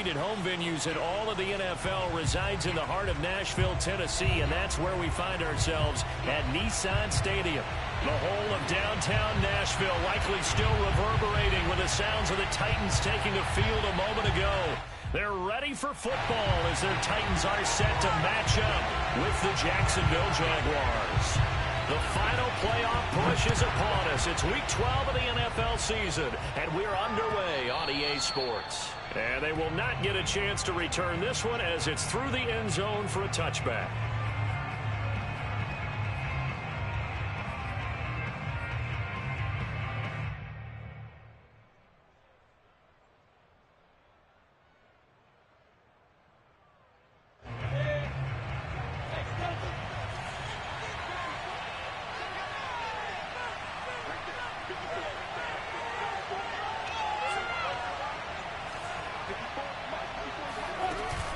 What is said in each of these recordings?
great at home venues in all of the NFL resides in the heart of Nashville, Tennessee, and that's where we find ourselves at Nissan Stadium. The whole of downtown Nashville likely still reverberating with the sounds of the Titans taking the field a moment ago. They're ready for football as their Titans are set to match up with the Jacksonville Jaguars. The final playoff push is upon us. It's Week 12 of the NFL season, and we're underway on EA Sports. And they will not get a chance to return this one as it's through the end zone for a touchback.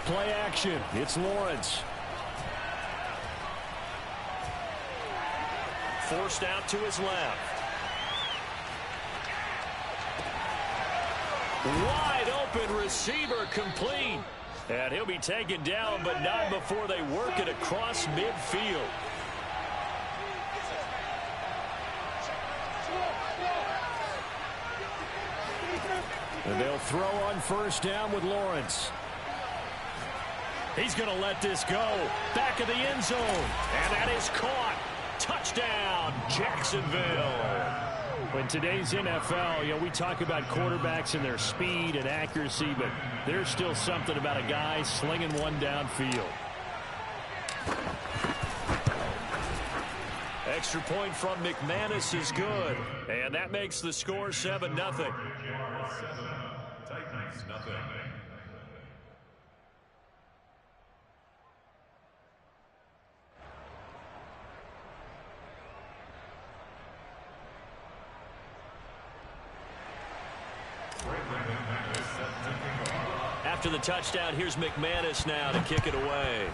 Play action. It's Lawrence. Forced out to his left. Wide open receiver complete. And he'll be taken down, but not before they work it across midfield. And they'll throw on first down with Lawrence. He's going to let this go. Back of the end zone. And that is caught. Touchdown, Jacksonville. In today's NFL, we talk about quarterbacks and their speed and accuracy, but there's still something about a guy slinging one downfield. Extra point from McManus is good. And that makes the score 7-0. Titans, nothing. After the touchdown, here's McManus now to kick it away.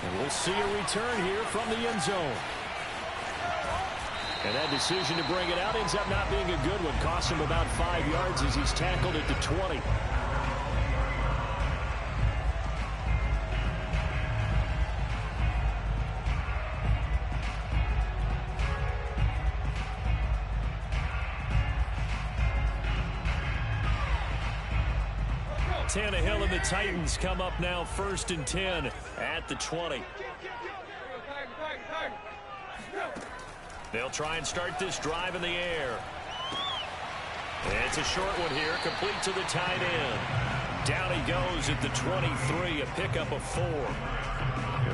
And we'll see a return here from the end zone. And that decision to bring it out ends up not being a good one. Costs him about 5 yards as he's tackled at the 20. Tannehill and the Titans come up now 1st and 10 at the 20. They'll try and start this drive in the air. It's a short one here, complete to the tight end. Down he goes at the 23, a pickup of 4.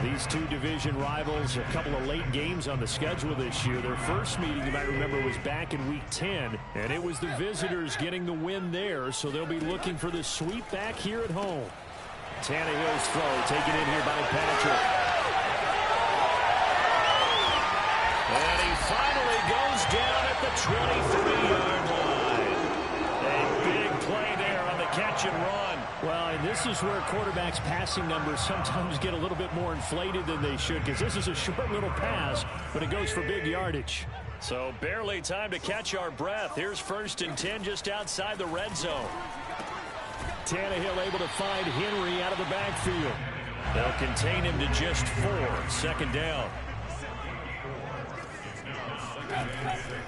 These two division rivals, a couple of late games on the schedule this year. Their first meeting, you might remember, was back in Week 10, and it was the visitors getting the win there, so they'll be looking for the sweep back here at home. Tannehill's throw taken in here by Patrick. And he finally goes down at the 23-yard line. A big play there on the catch and run. Well, and this is where quarterbacks' passing numbers sometimes get a little bit more inflated than they should, because this is a short little pass, but it goes for big yardage. So barely time to catch our breath. Here's 1st and 10 just outside the red zone. Tannehill able to find Henry out of the backfield. They'll contain him to just 4. 2nd down.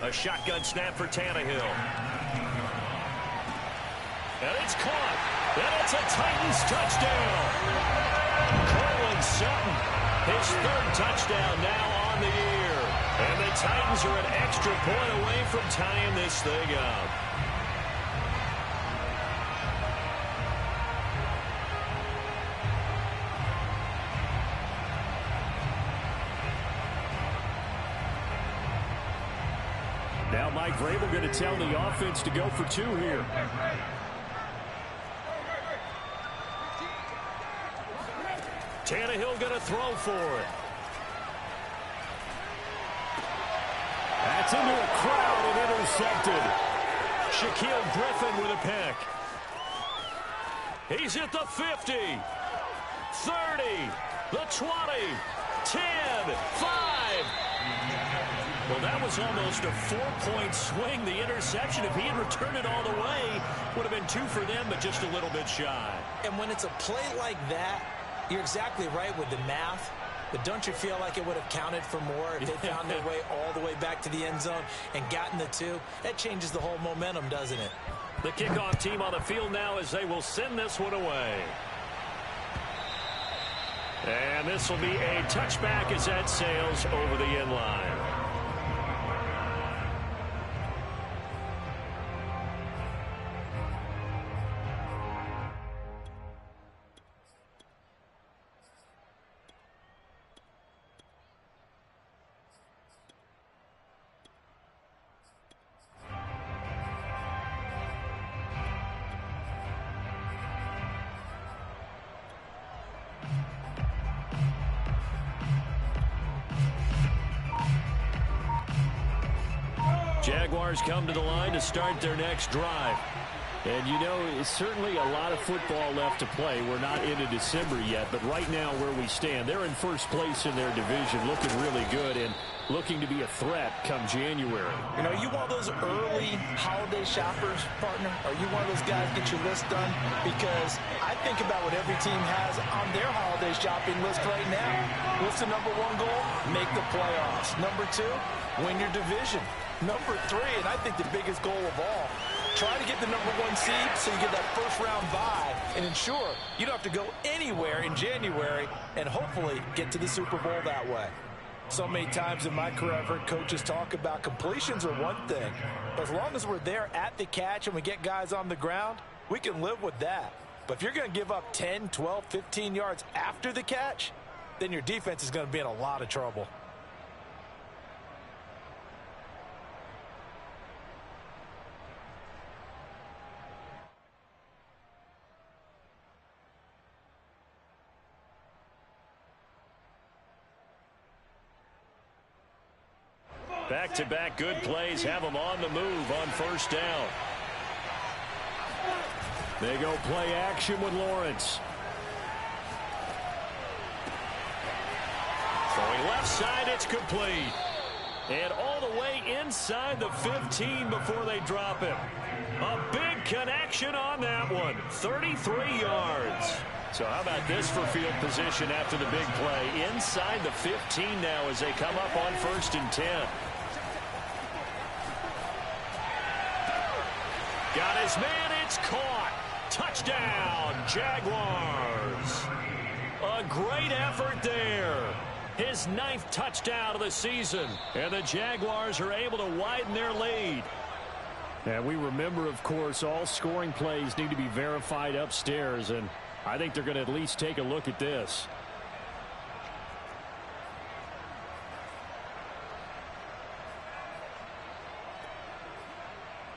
A shotgun snap for Tannehill. And it's caught. And it's a Titans touchdown. Cortland Sutton, his 3rd touchdown now on the year. And the Titans are an extra point away from tying this thing up. Now Mike Vrabel going to tell the offense to go for 2 here. Tannehill going to throw for it. That's into a crowd and intercepted. Shaquille Griffin with a pick. He's at the 50, 30, the 20, 10, 5. Well, that was almost a 4-point swing. The interception, if he had returned it all the way, would have been 2 for them, but just a little bit shy. And when it's a play like that, you're exactly right with the math. But don't you feel like it would have counted for more if they found their way all the way back to the end zone and gotten the 2? That changes the whole momentum, doesn't it? The kickoff team on the field now as they will send this one away. And this will be a touchback as that sails over the end line. Jaguars come to the line to start their next drive. And, you know, it's certainly a lot of football left to play. We're not into December yet, but right now where we stand, they're in first place in their division, looking really good and looking to be a threat come January. You know, you want those early holiday shoppers, partner? Are you one of those guys get your list done? Because I think about what every team has on their holiday shopping list right now. What's the number 1 goal? Make the playoffs. Number 2, win your division. Number 3, and I think the biggest goal of all, try to get the number 1 seed so you get that first-round bye and ensure you don't have to go anywhere in January and hopefully get to the Super Bowl that way. So many times in my career, I've heard coaches talk about completions are one thing. But as long as we're there at the catch and we get guys on the ground, we can live with that. But if you're going to give up 10, 12, 15 yards after the catch, then your defense is going to be in a lot of trouble. Back-to-back good plays have them on the move on first down. They go play action with Lawrence. Throwing left side, it's complete. And all the way inside the 15 before they drop him. A big connection on that one. 33 yards. So how about this for field position after the big play? Inside the 15 now as they come up on 1st and 10. Got his man, it's caught. Touchdown, Jaguars. A great effort there. His 9th touchdown of the season. And the Jaguars are able to widen their lead. And we remember, of course, all scoring plays need to be verified upstairs. And I think they're going to at least take a look at this.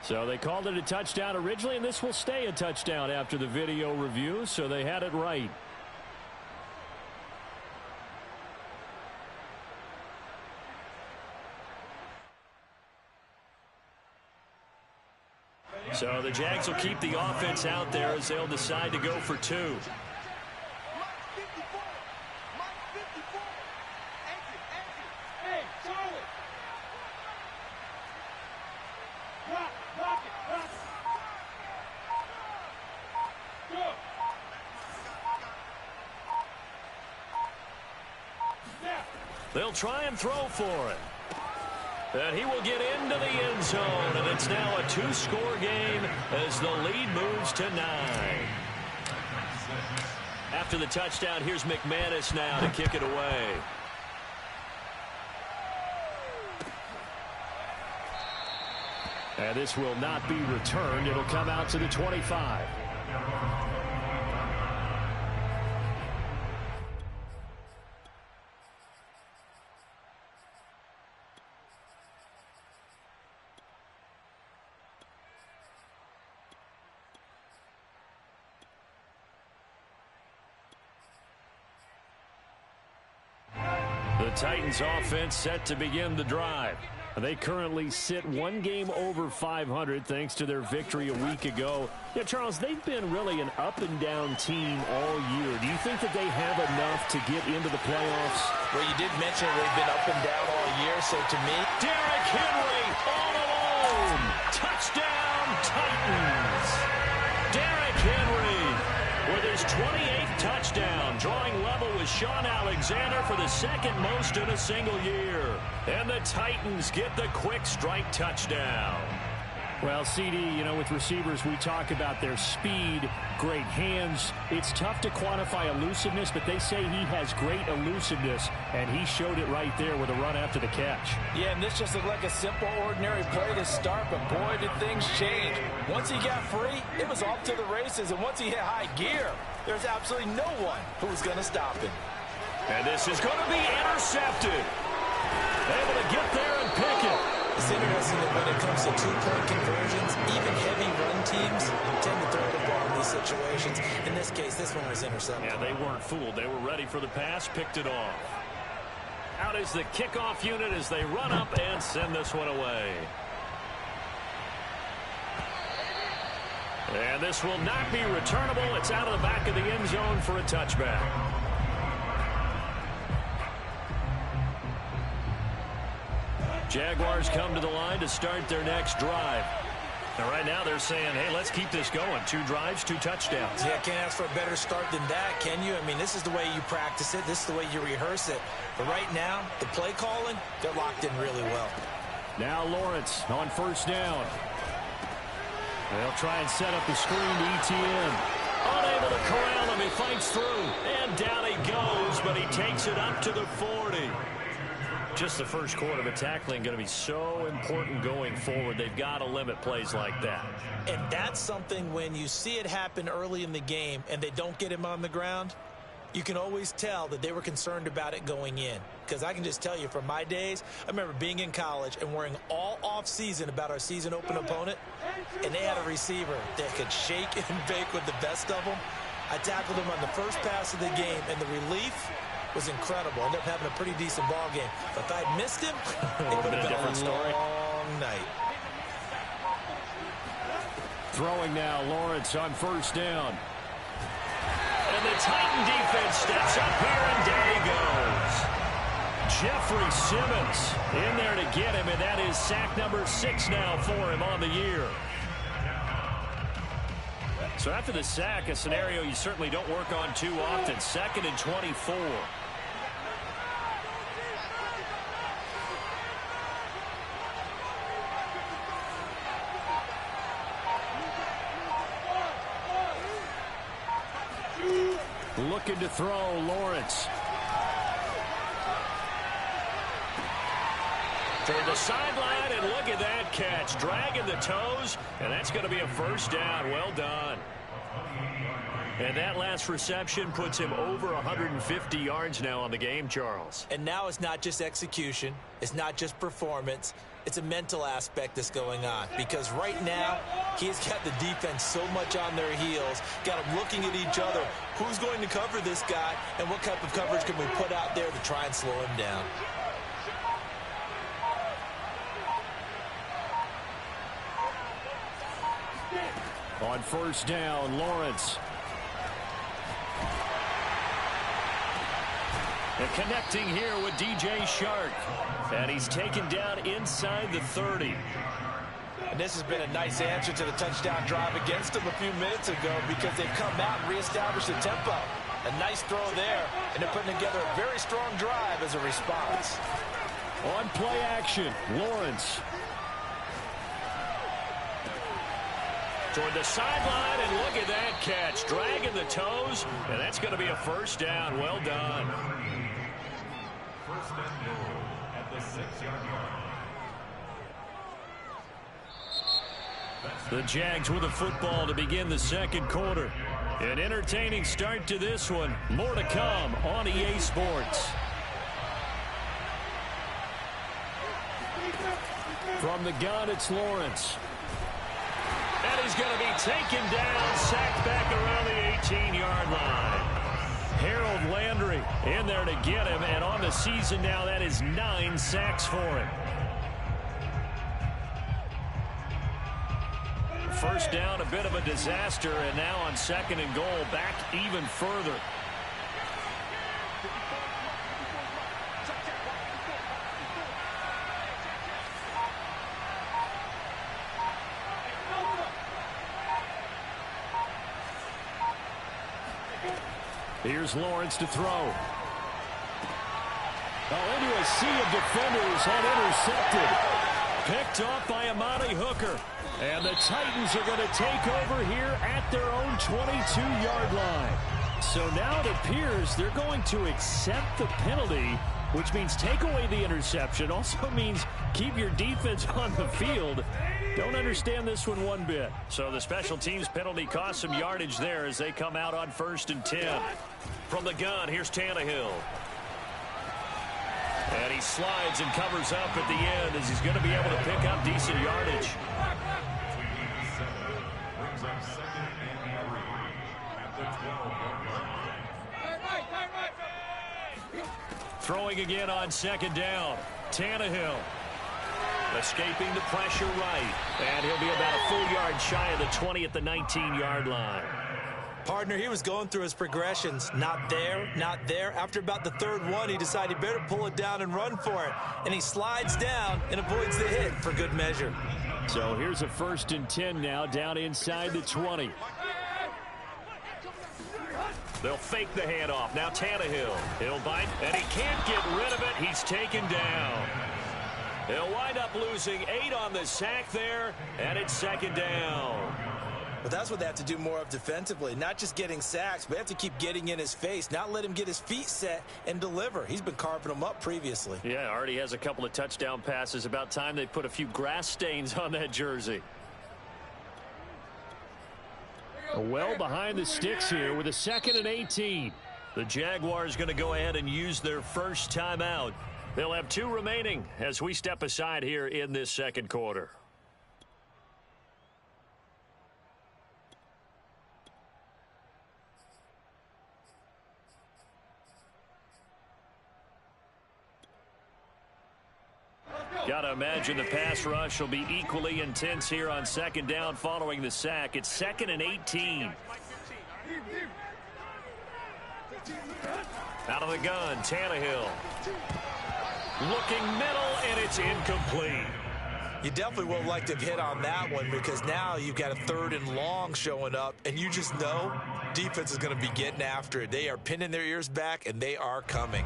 So they called it a touchdown originally, and this will stay a touchdown after the video review, so they had it right. So the Jags will keep the offense out there as they'll decide to go for 2. They'll try and throw for it. And he will get into the end zone, and it's now a 2-score game as the lead moves to 9. After the touchdown, here's McManus now to kick it away. And this will not be returned. It'll come out to the 25. The Titans offense set to begin the drive. They currently sit 1 game over 500 thanks to their victory a week ago. Yeah, Charles, they've been really an up-and-down team all year. Do you think that they have enough to get into the playoffs? Well, you did mention they've been up and down all year. So to me, Derrick Henry all alone. Touchdown, Titans. Derrick Henry with his 28th touchdown, drawing level with Shaun Alexander for the second most in a single year. And the Titans get the quick strike touchdown. Well, CD, you know, with receivers, we talk about their speed, great hands. It's tough to quantify elusiveness, but they say he has great elusiveness, and he showed it right there with a run after the catch. Yeah, and this just looked like a simple, ordinary play to start, but boy, did things change. Once he got free, it was off to the races, and once he hit high gear, there's absolutely no one who was going to stop him. And this is going to be intercepted. Able to get there and pick it. It's interesting that when it comes to two-point conversions, even heavy run teams tend to throw the ball in these situations. In this case, this one was intercepted. Yeah, they weren't fooled. They were ready for the pass, picked it off. Out is the kickoff unit as they run up and send this one away. And this will not be returnable. It's out of the back of the end zone for a touchback. Jaguars come to the line to start their next drive. Now, right now, they're saying, hey, let's keep this going. 2 drives, 2 touchdowns. Yeah, can't ask for a better start than that, can you? I mean, this is the way you practice it. This is the way you rehearse it. But right now, the play calling, they're locked in really well. Now Lawrence on first down. They'll try and set up the screen to ETN. Unable to corral him. He fights through. And down he goes, but he takes it up to the 40. Just the first quarter of a tackling going to be so important going forward. They've got to limit plays like that. And that's something when you see it happen early in the game and they don't get him on the ground, you can always tell that they were concerned about it going in. Because I can just tell you from my days, I remember being in college and worrying all off-season about our season open opponent, and they had a receiver that could shake and bake with the best of them. I tackled him on the first pass of the game, and the relief was incredible. Ended up having a pretty decent ball game. But if I'd missed him, it would have been a different story. Long night. Throwing now, Lawrence on first down. And the Titan defense steps up here, and down he goes. Jeffrey Simmons in there to get him, and that is sack number 6 now for him on the year. So after the sack, a scenario you certainly don't work on too often. 2nd and 24. Looking to throw, Lawrence. Toward the sideline, and look at that catch. Dragging the toes, and that's going to be a first down. Well done. And that last reception puts him over 150 yards now on the game, Charles. And now it's not just execution. It's not just performance. It's a mental aspect that's going on. Because right now, he's got the defense so much on their heels, got them looking at each other. Who's going to cover this guy, and what type of coverage can we put out there to try and slow him down? On first down, Lawrence. And connecting here with DJ Shark. And he's taken down inside the 30. And this has been a nice answer to the touchdown drive against them a few minutes ago because they've come out and reestablished the tempo. A nice throw there, and they're putting together a very strong drive as a response. On play action, Lawrence. Toward the sideline, and look at that catch. Dragging the toes, and that's going to be a first down. Well done. First and goal at the 6-yard line. The Jags with a football to begin the second quarter. An entertaining start to this one. More to come on EA Sports. From the gun, it's Lawrence. And he's going to be taken down, sacked back around the 18-yard line. Harold Landry in there to get him, and on the season now, that is 9 sacks for him. First down, a bit of a disaster, and now on 2nd and goal, back even further. Here's Lawrence to throw. Into a sea of defenders and intercepted. Picked off by Amani Hooker. And the Titans are going to take over here at their own 22-yard line. So now it appears they're going to accept the penalty, which means take away the interception. Also means keep your defense on the field. Don't understand this one bit. So the special teams penalty cost some yardage there as they come out on 1st and 10. From the gun, here's Tannehill. And he slides and covers up at the end as he's going to be able to pick up decent yardage. Brings up 2nd and 3 at the 12-yard line. Throwing again on 2nd down. Tannehill escaping the pressure right. And he'll be about a full yard shy of the 20 at the 19-yard line. Partner, he was going through his progressions. Not there, not there. After about the 3rd one, he decided he better pull it down and run for it. And he slides down and avoids the hit for good measure. So here's a 1st and 10 now, down inside the 20. They'll fake the handoff. Now Tannehill. He'll bite, and he can't get rid of it. He's taken down. He'll wind up losing 8 on the sack there, and it's 2nd down. But that's what they have to do more of defensively. Not just getting sacks, but they have to keep getting in his face. Not let him get his feet set and deliver. He's been carving them up previously. Yeah, already has a couple of touchdown passes. About time they put a few grass stains on that jersey. Well behind the sticks here with a 2nd and 18. The Jaguars going to go ahead and use their first timeout. They'll have 2 remaining as we step aside here in this 2nd quarter. Gotta imagine the pass rush will be equally intense here on 2nd down following the sack. It's 2nd and 18. Out of the gun, Tannehill. Looking middle, and it's incomplete. You definitely would have liked to have hit on that one because now you've got a 3rd and long showing up, and you just know defense is going to be getting after it. They are pinning their ears back, and they are coming.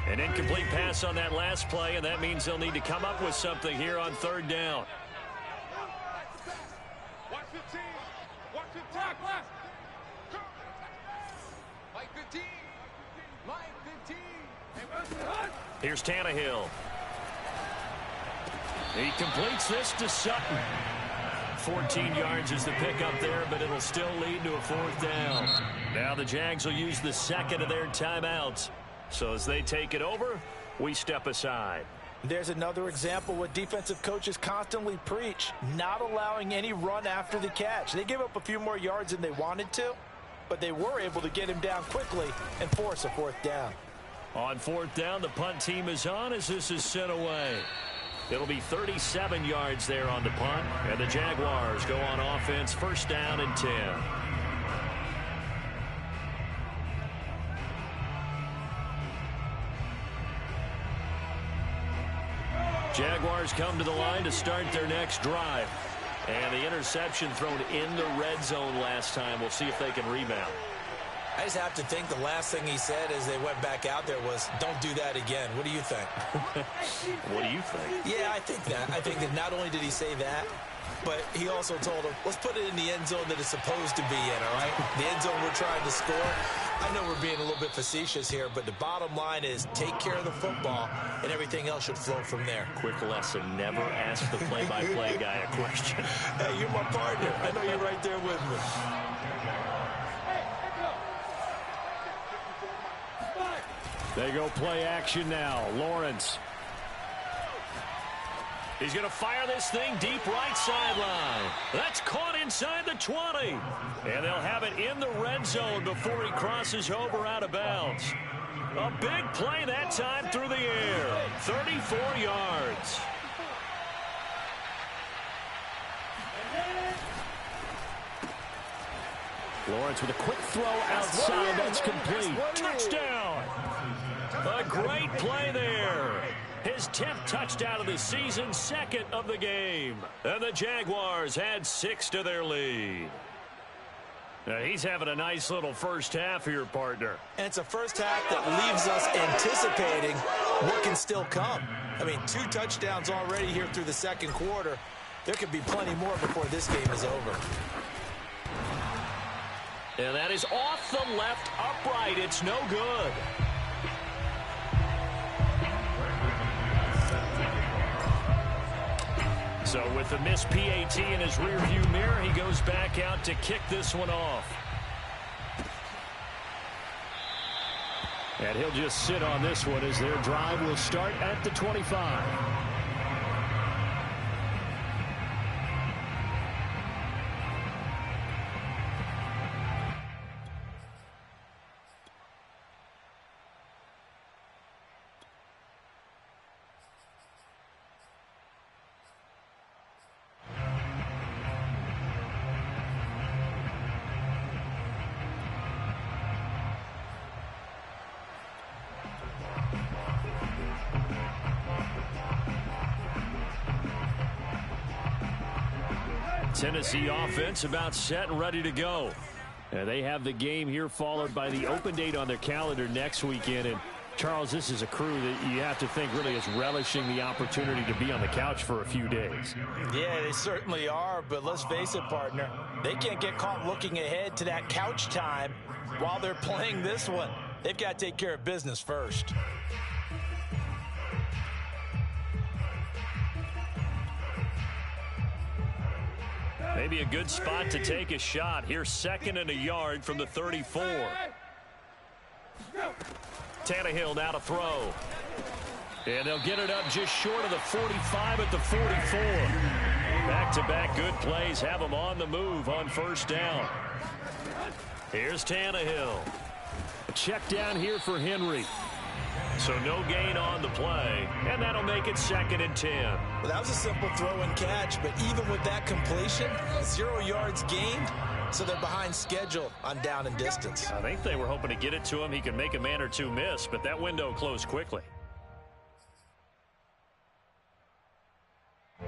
An incomplete pass on that last play, and that means they'll need to come up with something here on 3rd down. Watch the team. Watch the tackle. Mike 15. Mike 15. Here's Tannehill. He completes this to Sutton. 14 yards is the pickup there, but it'll still lead to a 4th down. Now the Jags will use the 2nd of their timeouts. So as they take it over, we step aside. There's another example what defensive coaches constantly preach, not allowing any run after the catch. They gave up a few more yards than they wanted to, but they were able to get him down quickly and force a 4th down. On 4th down, the punt team is on as this is sent away. It'll be 37 yards there on the punt, and the Jaguars go on offense 1st down and 10. Jaguars come to the line to start their next drive. And the interception thrown in the red zone last time. We'll see if they can rebound. I just have to think the last thing he said as they went back out there was, don't do that again. What do you think? What do you think? Yeah, I think that. I think that not only did he say that, but he also told him, let's put it in the end zone that it's supposed to be in, all right? The end zone we're trying to score. I know we're being a little bit facetious here, but the bottom line is take care of the football, and everything else should flow from there. Quick lesson, never ask the play-by-play guy a question. Hey, you're my partner. I know you're right there with me. They go play action now. Lawrence. He's going to fire this thing deep right sideline. That's caught inside the 20. And they'll have it in the red zone before he crosses over out of bounds. A big play that time through the air. 34 yards. Lawrence with a quick throw outside. That's complete. Touchdown. A great play there. His 10th touchdown of the season, second of the game. And the Jaguars add 6 to their lead. Now he's having a nice little first half here, partner. And it's a first half that leaves us anticipating what can still come. I mean, 2 touchdowns already here through the second quarter. There could be plenty more before this game is over. And that is off the left upright. It's no good. So with the missed PAT in his rearview mirror, he goes back out to kick this one off. And he'll just sit on this one as their drive will start at the 25. Tennessee offense about set and ready to go. And they have the game here followed by the open date on their calendar next weekend. And Charles, this is a crew that you have to think really is relishing the opportunity to be on the couch for a few days. Yeah, they certainly are, but let's face it, partner. They can't get caught looking ahead to that couch time while they're playing this one. They've got to take care of business first. Maybe a good spot to take a shot. Here's 2nd and a yard from the 34. Tannehill now to throw. And they'll get it up just short of the 45 at the 44. Back-to-back good plays have them on the move on first down. Here's Tannehill. A check down here for Henry. So no gain on the play, and that'll make it 2nd and 10. Well, that was a simple throw and catch, but even with that completion, 0 yards gained, so they're behind schedule on down and distance. I think they were hoping to get it to him. He could make a man or two miss, but that window closed quickly.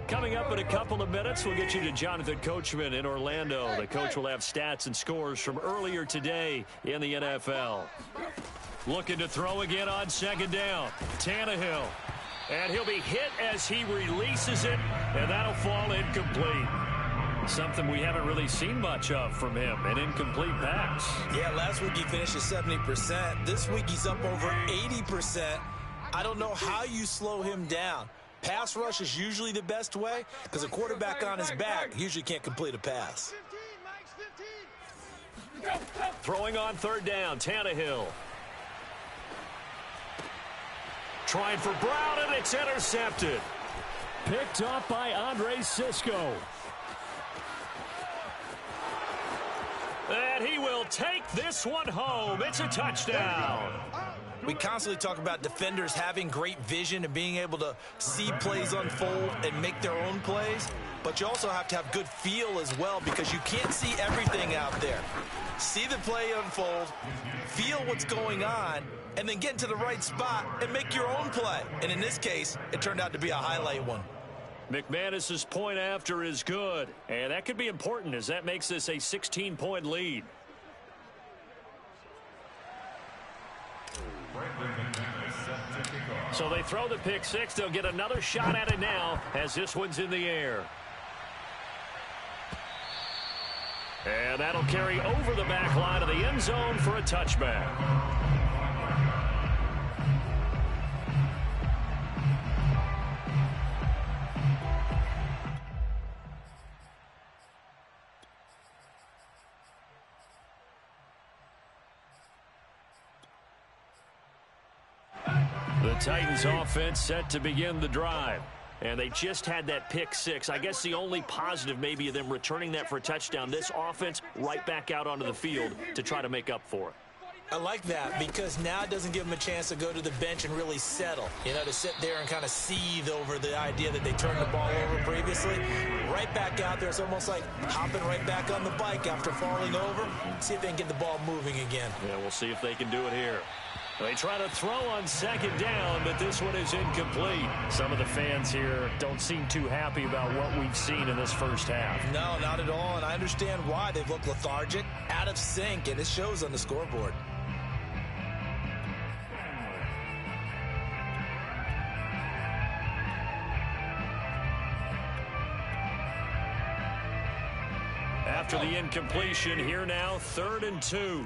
Coming up in a couple of minutes, we'll get you to Jonathan Coachman in Orlando. The coach will have stats and scores from earlier today in the NFL. Looking to throw again on 2nd down. Tannehill. And he'll be hit as he releases it, and that'll fall incomplete. Something we haven't really seen much of from him, an incomplete pass. Yeah, last week he finished at 70%. This week he's up over 80%. I don't know how you slow him down. Pass rush is usually the best way because a quarterback on his back usually can't complete a pass. Throwing on 3rd down, Tannehill. Trying for Brown, and it's intercepted. Picked up by Andre Cisco. And he will take this one home. It's a touchdown. We constantly talk about defenders having great vision and being able to see plays unfold and make their own plays. But you also have to have good feel as well because you can't see everything out there. See the play unfold, feel what's going on, and then get into the right spot and make your own play. And in this case, it turned out to be a highlight one. McManus's point after is good. And that could be important as that makes this a 16-point lead. So they throw the pick six. They'll get another shot at it now as this one's in the air. And that'll carry over the back line of the end zone for a touchback. The Titans offense set to begin the drive. And they just had that pick six. I guess the only positive maybe of them returning that for a touchdown. This offense right back out onto the field to try to make up for it. I like that because now it doesn't give them a chance to go to the bench and really settle. You know, to sit there and kind of seethe over the idea that they turned the ball over previously. Right back out there. It's almost like hopping right back on the bike after falling over. See if they can get the ball moving again. Yeah, we'll see if they can do it here. They try to throw on second down, but this one is incomplete. Some of the fans here don't seem too happy about what we've seen in this first half. No, not at all, and I understand why. They've looked lethargic, out of sync, and it shows on the scoreboard. After the incompletion, here now, 3rd and 2. Hip,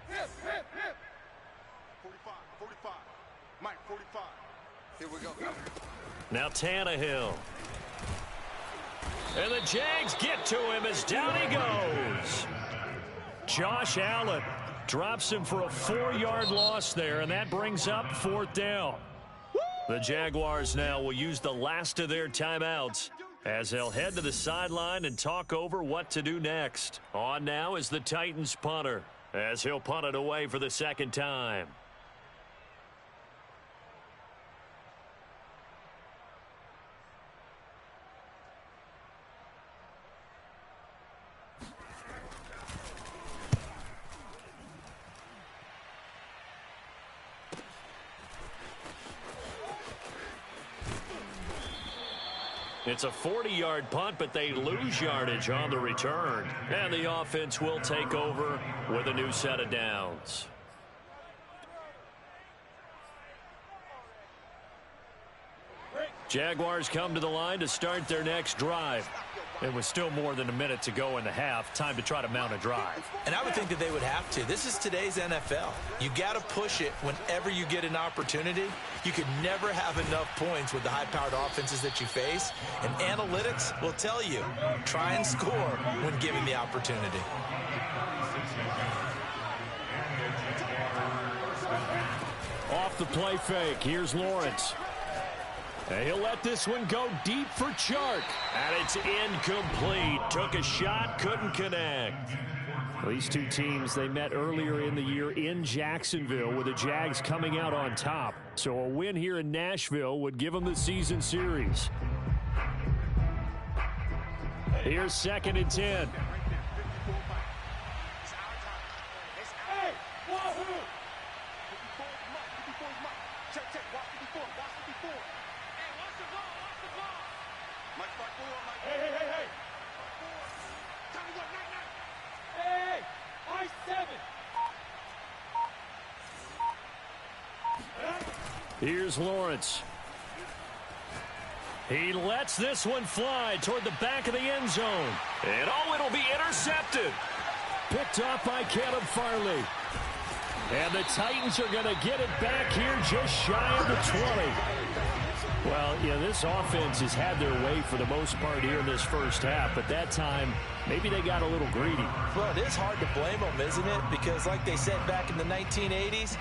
hip, hip. 45, 45. Mike, 45. Here we go. Now Tannehill. And the Jags get to him as down he goes. Josh Allen drops him for a 4-yard loss there, and that brings up 4th down. The Jaguars now will use the last of their timeouts as they'll head to the sideline and talk over what to do next. On now is the Titans punter as he'll punt it away for the 2nd time. It's a 40-yard punt, but they lose yardage on the return. And the offense will take over with a new set of downs. Jaguars come to the line to start their next drive. It was still more than a minute to go in the half. Time to try to mount a drive. And I would think that they would have to. This is today's NFL. You got to push it whenever you get an opportunity. You could never have enough points with the high-powered offenses that you face. And analytics will tell you, try and score when given the opportunity. Off the play fake. Here's Lawrence. And he'll let this one go deep for Chark. And it's incomplete. Took a shot, couldn't connect. These two teams, they met earlier in the year in Jacksonville with the Jags coming out on top. So a win here in Nashville would give them the season series. Here's 2nd and 10. Here's Lawrence. He lets this one fly toward the back of the end zone. And oh, it'll be intercepted. Picked off by Caleb Farley. And the Titans are going to get it back here just shy of the 20. Well, yeah, this offense has had their way for the most part here in this first half, but that time, maybe they got a little greedy. Well, it is hard to blame them, isn't it? Because like they said back in the 1980s,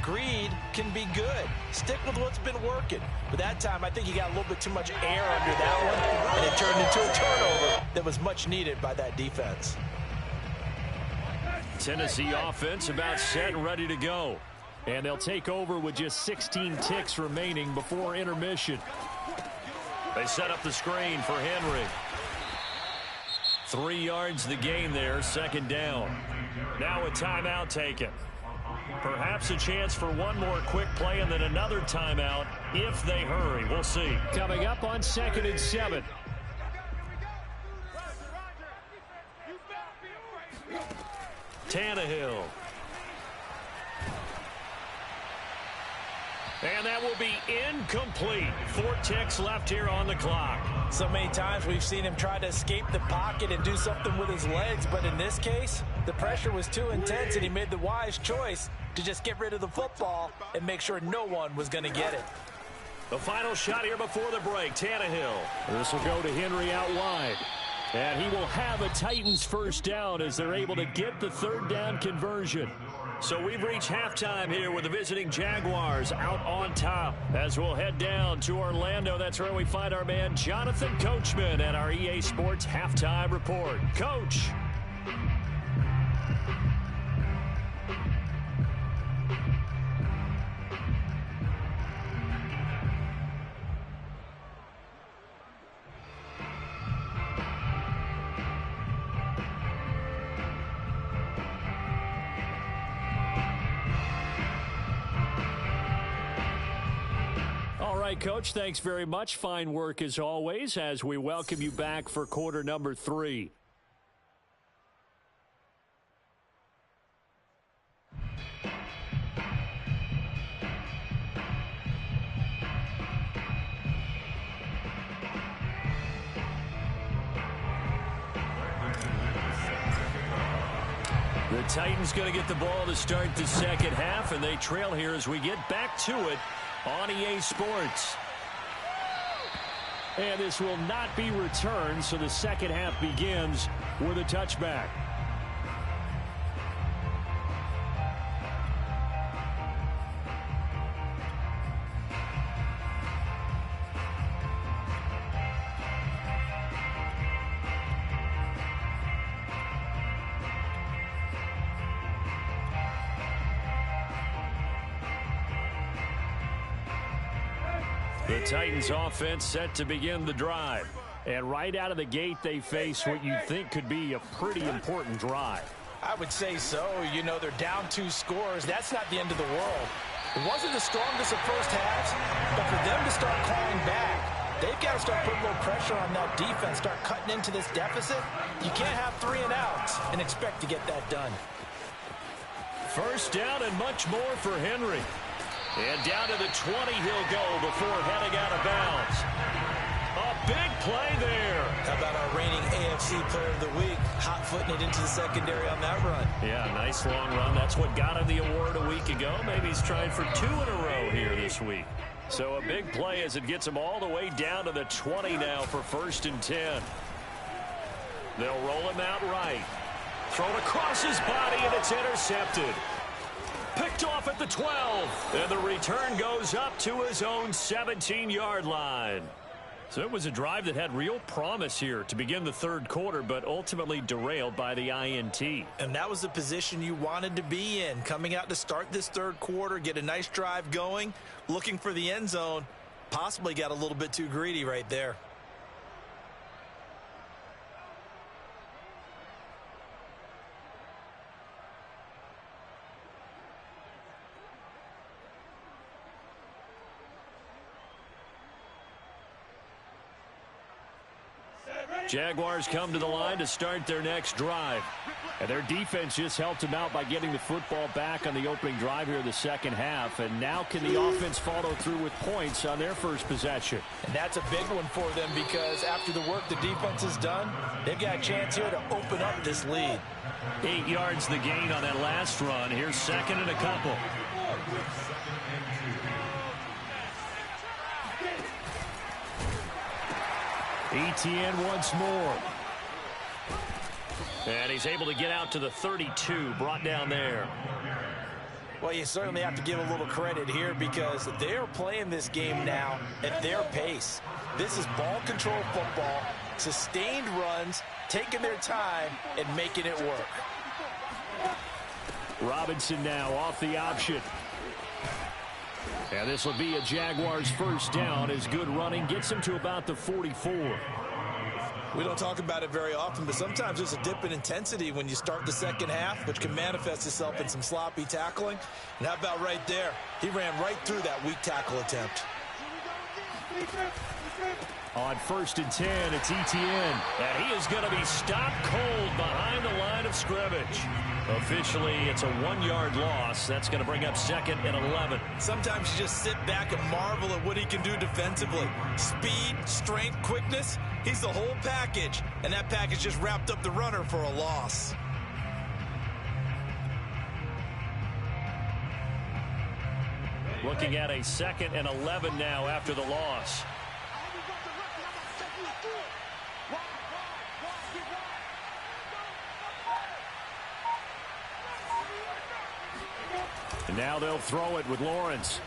greed can be good. Stick with what's been working. But that time, I think you got a little bit too much air under that one, and it turned into a turnover that was much needed by that defense. Tennessee offense about set and ready to go. And they'll take over with just 16 ticks remaining before intermission. They set up the screen for Henry. 3 yards the gain there, 2nd down. Now a timeout taken. Perhaps a chance for one more quick play and then another timeout if they hurry. We'll see. Coming up on 2nd and 7. Tannehill. And that will be incomplete. 4 ticks left here on the clock. So many times we've seen him try to escape the pocket and do something with his legs, but in this case, the pressure was too intense and he made the wise choice to just get rid of the football and make sure no one was going to get it. The final shot here before the break, Tannehill. This will go to Henry out wide. And he will have a Titans first down as they're able to get the 3rd down conversion. So we've reached halftime here with the visiting Jaguars out on top. As we'll head down to Orlando, that's where we find our man Jonathan Coachman at our EA Sports Halftime Report. Coach. right, Coach, thanks very much. Fine work as always as we welcome you back for quarter number 3. The Titans going to get the ball to start the second half, and they trail here as we get back to it on EA Sports. And this will not be returned, so the second half begins with a touchback. The Titans offense set to begin the drive. And right out of the gate, they face what you think could be a pretty important drive. I would say so. You know, they're down 2 scores. That's not the end of the world. It wasn't the strongest of first halves, but for them to start clawing back, they've got to start putting a little pressure on that defense, start cutting into this deficit. You can't have 3 and outs and expect to get that done. First down and much more for Henry. And down to the 20 he'll go before heading out of bounds. A big play there. How about our reigning AFC Player of the Week, hot-footing it into the secondary on that run? Yeah, nice long run. That's what got him the award a week ago. Maybe he's trying for 2 in a row here this week. So a big play as it gets him all the way down to the 20 now for 1st and 10. They'll roll him out right. Thrown across his body, and it's intercepted. Picked off at the 12. And the return goes up to his own 17-yard line. So it was a drive that had real promise here to begin the third quarter, but ultimately derailed by the INT. And that was the position you wanted to be in. Coming out to start this third quarter, get a nice drive going, looking for the end zone. Possibly got a little bit too greedy right there. Jaguars come to the line to start their next drive. And their defense just helped them out by getting the football back on the opening drive here in the second half. And now can the offense follow through with points on their first possession? And that's a big one for them because after the work the defense has done, they've got a chance here to open up this lead. 8 yards the gain on that last run. Here's 2nd and a couple. ETN once more. And he's able to get out to the 32, brought down there. Well, you certainly have to give a little credit here because they're playing this game now at their pace. This is ball control football, sustained runs, taking their time and making it work. Robinson now off the option. And this will be a Jaguars first down as good running gets him to about the 44. We don't talk about it very often, but sometimes there's a dip in intensity when you start the second half, which can manifest itself in some sloppy tackling. And how about right there? He ran right through that weak tackle attempt. On 1st and 10, it's ETN. And he is going to be stopped cold behind the line of scrimmage. Officially, it's a 1-yard loss. That's going to bring up 2nd and 11. Sometimes you just sit back and marvel at what he can do defensively. Speed, strength, quickness, he's the whole package. And that package just wrapped up the runner for a loss. Looking at a 2nd and 11 now after the loss. And now they'll throw it with Lawrence.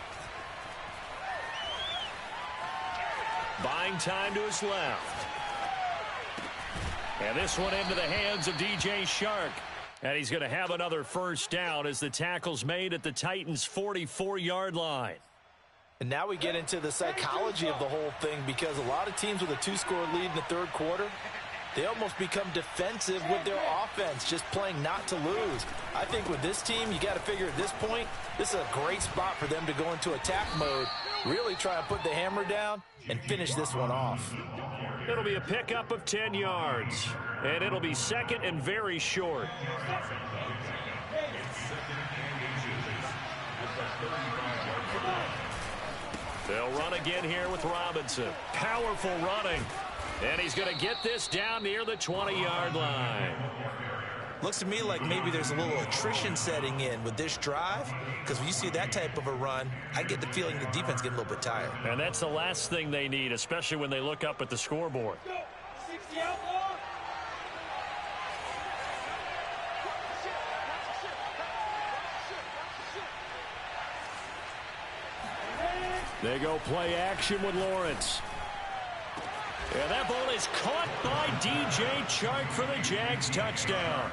Buying time to his left. And this one into the hands of DJ Shark. And he's going to have another first down as the tackle's made at the Titans' 44-yard line. And now we get into the psychology of the whole thing because a lot of teams with a 2-score lead in the third quarter, They almost become defensive with their offense, just playing not to lose. I think with this team, you got to figure at this point, this is a great spot for them to go into attack mode, really try and put the hammer down and finish this one off. It'll be a pickup of 10 yards, and it'll be second and very short. They'll run again here with Robinson. Powerful running. And he's going to get this down near the 20-yard line. Looks to me like maybe there's a little attrition setting in with this drive, because when you see that type of a run, I get the feeling the defense getting a little bit tired. And that's the last thing they need, especially when they look up at the scoreboard. They go play action with Lawrence. And that ball is caught by DJ Chark for the Jags touchdown.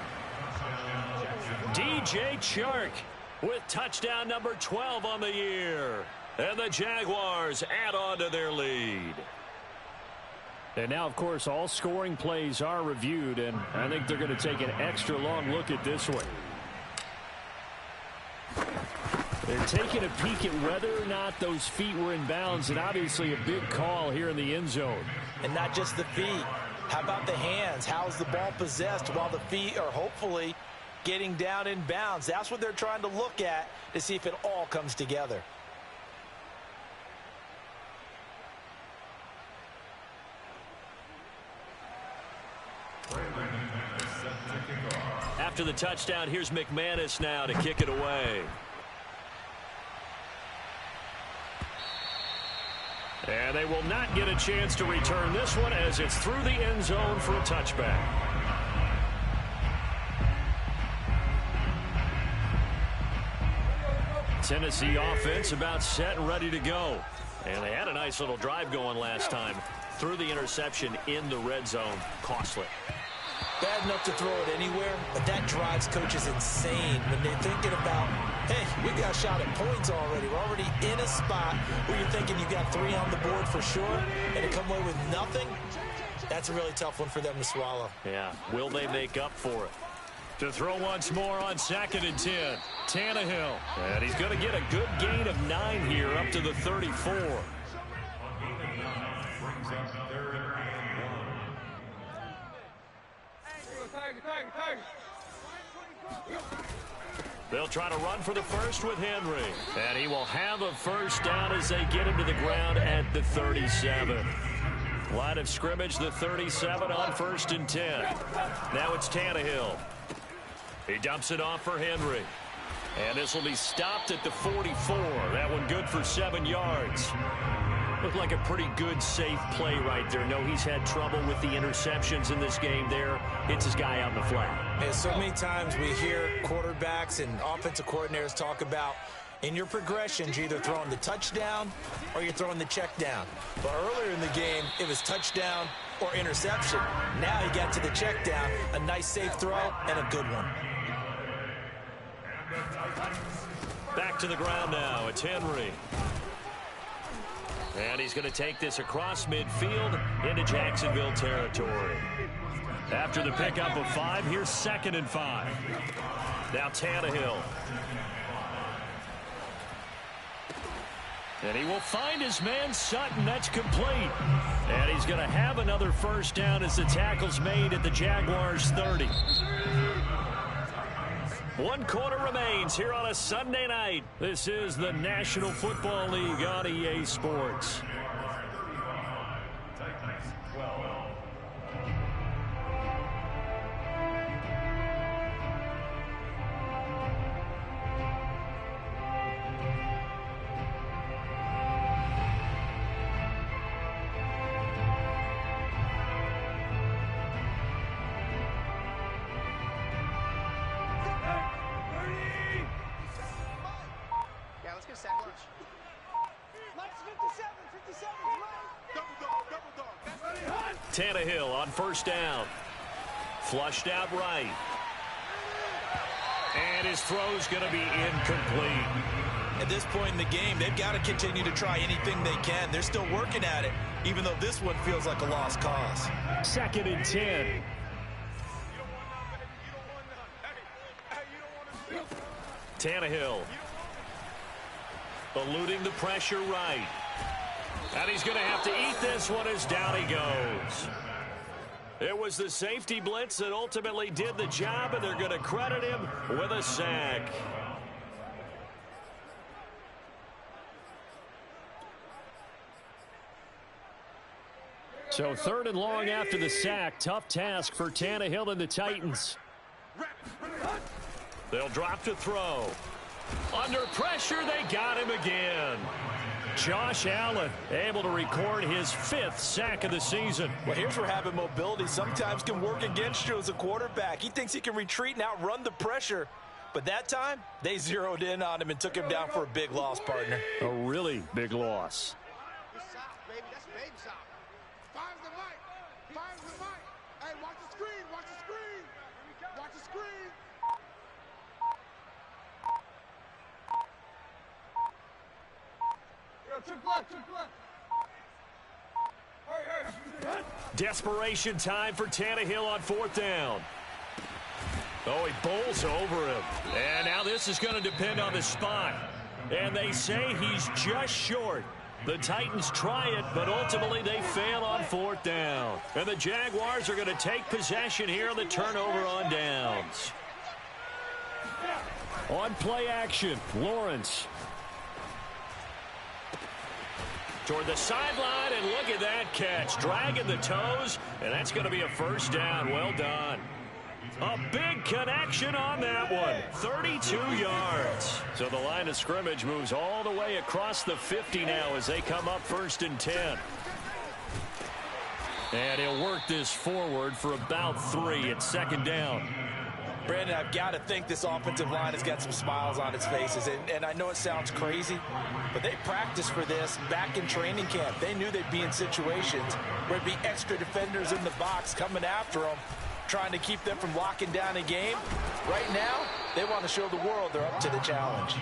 DJ Chark with touchdown number 12 on the year. And the Jaguars add on to their lead. And now, of course, all scoring plays are reviewed, and I think they're going to take an extra long look at this one. They're taking a peek at whether or not those feet were in bounds, and obviously a big call here in the end zone. And not just the feet. How about the hands? How's the ball possessed while the feet are hopefully getting down in bounds? That's what they're trying to look at to see if it all comes together. After the touchdown, here's McManus now to kick it away. And they will not get a chance to return this one as it's through the end zone for a touchback. Tennessee offense about set and ready to go. And they had a nice little drive going last time. Threw the interception in the red zone. Costly. Bad enough to throw it anywhere, but that drives coaches insane when they're thinking about, hey, we got a shot at points already. We're already in a spot where you're thinking you got 3 on the board for sure, and to come away with nothing, that's a really tough one for them to swallow. Yeah, will they make up for it? To throw once more on 2nd and 10. Tannehill. And he's going to get a good gain of 9 here up to the 34. They'll try to run for the first with Henry. And he will have a first down as they get him to the ground at the 37. Line of scrimmage, the 37 on 1st and 10. Now it's Tannehill. He dumps it off for Henry. And this will be stopped at the 44. That one good for 7 yards. Looked like a pretty good, safe play right there. No, he's had trouble with the interceptions in this game there. Hits his guy out in the flat. And so many times we hear quarterbacks and offensive coordinators talk about in your progressions, you're either throwing the touchdown or you're throwing the check down. But earlier in the game, it was touchdown or interception. Now he got to the check down, a nice safe throw, and a good one. Back to the ground now. It's Henry. And he's going to take this across midfield into Jacksonville territory. After the pickup of 5, here's 2nd and 5. Now Tannehill. And he will find his man Sutton. That's complete. And he's going to have another first down as the tackle's made at the Jaguars' 30. 1 quarter remains here on a Sunday night. This is the National Football League on EA Sports. Tannehill on first down. Flushed out right. And his throw's going to be incomplete. At this point in the game, they've got to continue to try anything they can. They're still working at it, even though this one feels like a lost cause. 2nd and 10. Tannehill eluding the pressure right. And he's going to have to eat this one as down he goes. It was the safety blitz that ultimately did the job, and they're going to credit him with a sack. So 3rd and long after the sack. Tough task for Tannehill and the Titans. They'll drop to throw. Under pressure, they got him again. Josh Allen able to record his 5th sack of the season. Well, here's where having mobility sometimes can work against you as a quarterback. He thinks he can retreat and outrun the pressure. But that time, they zeroed in on him and took him down for a big loss, partner. A really big loss. Desperation time for Tannehill on 4th down. Oh, he bowls over him. And now this is going to depend on the spot. And they say he's just short. The Titans try it, but ultimately they fail on 4th down. And the Jaguars are going to take possession here on the turnover on downs. On play action, Lawrence. Toward the sideline, and look at that catch. Dragging the toes, and that's going to be a 1st down. Well done. A big connection on that one. 32 yards. So the line of scrimmage moves all the way across the 50 now as they come up 1st and 10. And he'll work this forward for about 3 at 2nd down. Brandon, I've got to think this offensive line has got some smiles on its faces. And I know it sounds crazy, but they practiced for this back in training camp. They knew they'd be in situations where there'd be extra defenders in the box coming after them, trying to keep them from locking down a game. Right now, they want to show the world they're up to the challenge.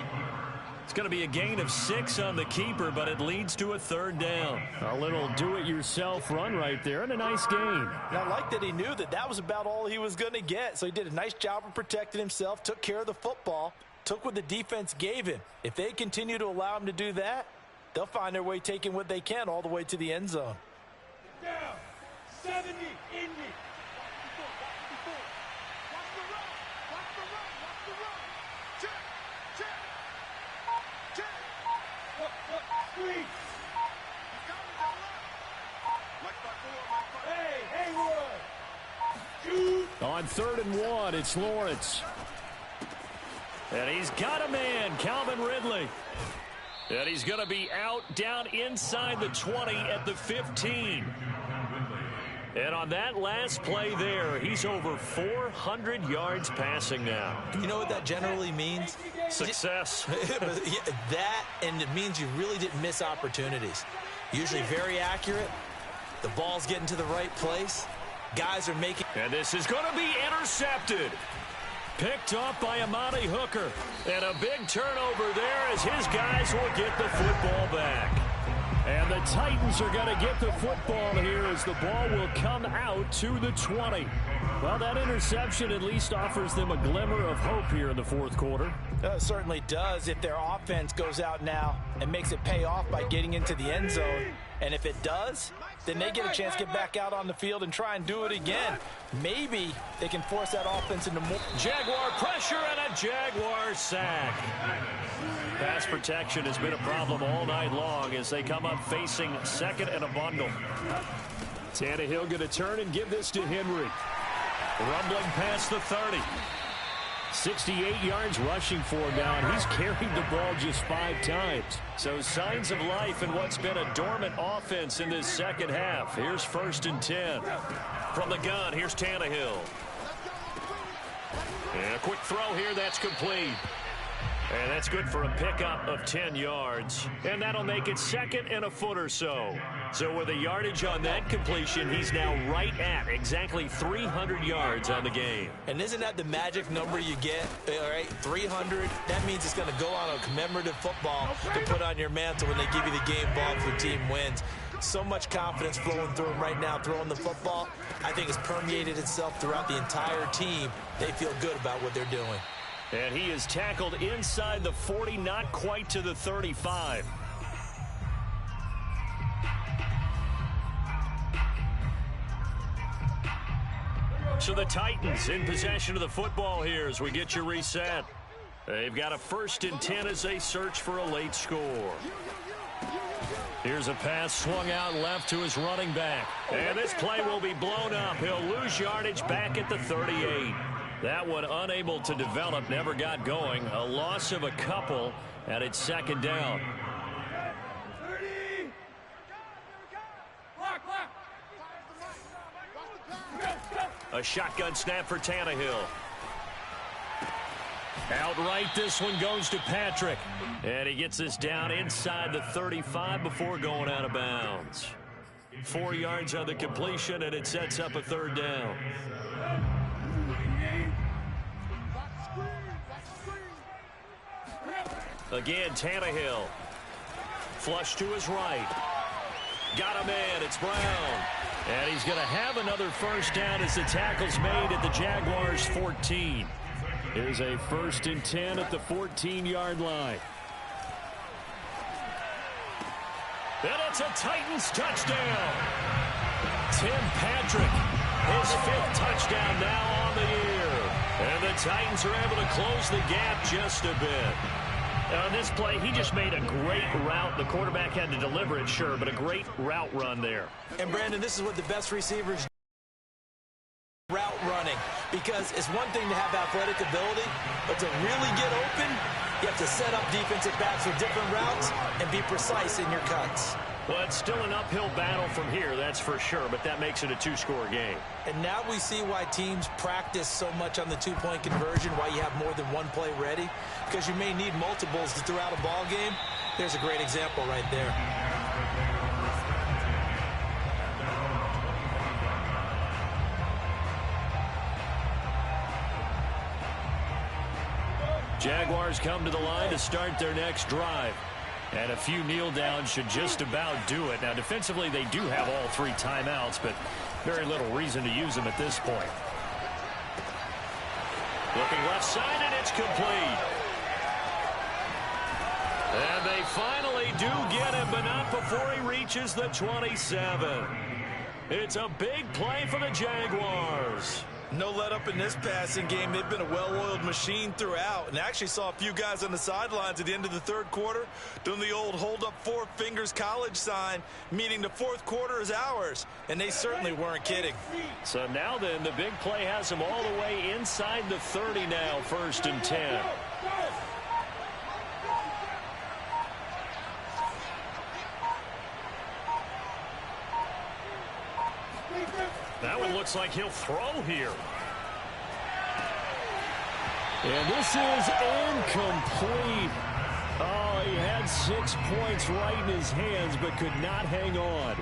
It's going to be a gain of 6 on the keeper, but it leads to a 3rd down. A little do-it-yourself run right there, and a nice gain. And I like that he knew that that was about all he was going to get. So he did a nice job of protecting himself, took care of the football, took what the defense gave him. If they continue to allow him to do that, they'll find their way taking what they can all the way to the end zone. Down. 70. Indy. On 3rd and 1, it's Lawrence. And he's got a man, Calvin Ridley. And he's going to be out down inside the 20 at the 15. And on that last play there, he's over 400 yards passing now. You know what that generally means? Success. That, and it means you really didn't miss opportunities. Usually very accurate. The ball's getting to the right place. Guys are making... And this is going to be intercepted. Picked off by Amani Hooker. And a big turnover there as his guys will get the football back. And the Titans are going to get the football here as the ball will come out to the 20. Well, that interception at least offers them a glimmer of hope here in the 4th quarter. It certainly does if their offense goes out now and makes it pay off by getting into the end zone. And if it does, then they get a chance to get back out on the field and try and do it again. Maybe they can force that offense into more. Jaguar pressure and a Jaguar sack. Pass protection has been a problem all night long as they come up facing 2nd and a bundle. Tannehill going to turn and give this to Henry. Rumbling past the 30. 68 yards rushing for him now, and he's carried the ball just 5 times. So signs of life in what's been a dormant offense in this second half. Here's 1st and 10. From the gun, here's Tannehill. And a quick throw here, that's complete. And that's good for a pickup of 10 yards. And that'll make it 2nd and a foot or so. So with the yardage on that completion, he's now right at exactly 300 yards on the game. And isn't that the magic number you get? All right, 300. That means it's going to go on a commemorative football to put on your mantle when they give you the game ball if your team wins. So much confidence flowing through him right now, throwing the football. I think it's permeated itself throughout the entire team. They feel good about what they're doing. And he is tackled inside the 40, not quite to the 35. So the Titans in possession of the football here as we get you reset. They've got a 1st and 10 as they search for a late score. Here's a pass swung out left to his running back. And this play will be blown up. He'll lose yardage back at the 38. That one unable to develop, never got going. A loss of a couple, and it's 2nd down. A shotgun snap for Tannehill. Outright, this one goes to Patrick. And he gets this down inside the 35 before going out of bounds. 4 yards on the completion, and it sets up a 3rd down. Again, Tannehill. Flush to his right. Got a man. It's Brown. And he's going to have another 1st down as the tackle's made at the Jaguars' 14. Here's a 1st and 10 at the 14-yard line. And it's a Titans touchdown. Tim Patrick, his 5th touchdown now on the year. And the Titans are able to close the gap just a bit. On this play, he just made a great route. The quarterback had to deliver it, sure, but a great route run there. And, Brandon, this is what the best receivers do. Route running. Because it's one thing to have athletic ability, but to really get open, you have to set up defensive backs with different routes and be precise in your cuts. Well, it's still an uphill battle from here, that's for sure, but that makes it a 2-score game. And now we see why teams practice so much on the 2-point conversion, why you have more than one play ready, because you may need multiples throughout a ball game. There's a great example right there. Jaguars come to the line to start their next drive. And a few kneel downs should just about do it. Now, defensively, they do have all 3 timeouts, but very little reason to use them at this point. Looking left side, and it's complete. And they finally do get him, but not before he reaches the 27. It's a big play for the Jaguars. No let up in this passing game. They've been a well-oiled machine throughout. And actually saw a few guys on the sidelines at the end of the 3rd quarter doing the old hold up 4 fingers college sign, meaning the 4th quarter is ours. And they certainly weren't kidding. So now then, the big play has him all the way inside the 30 now, 1st and 10. That one looks like he'll throw here. And this is incomplete. Oh, he had 6 points right in his hands, but could not hang on.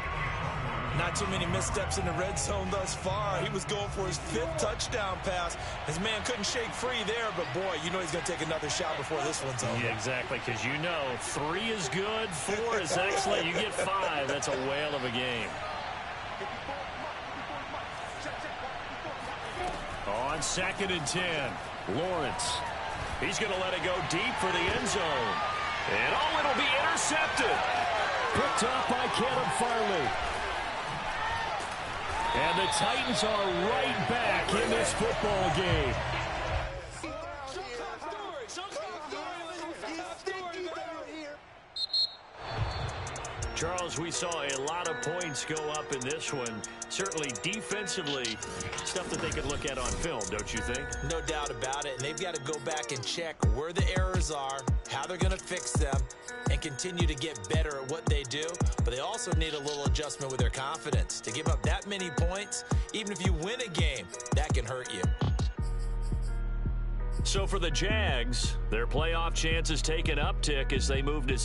Not too many missteps in the red zone thus far. He was going for his 5th touchdown pass. His man couldn't shake free there, but boy, you know he's going to take another shot before this one's over. Yeah, exactly, because you know 3 is good, 4 is excellent. You get 5, that's a whale of a game. On 2nd and 10, Lawrence. He's going to let it go deep for the end zone. And oh, it'll be intercepted. Picked up by Caleb Farley. And the Titans are right back in this football game. Charles, we saw a lot of points go up in this one. Certainly defensively, stuff that they could look at on film, don't you think? No doubt about it. And they've got to go back and check where the errors are, how they're going to fix them, and continue to get better at what they do. But they also need a little adjustment with their confidence. To give up that many points, even if you win a game, that can hurt you. So for the Jags, their playoff chances take an uptick as they move to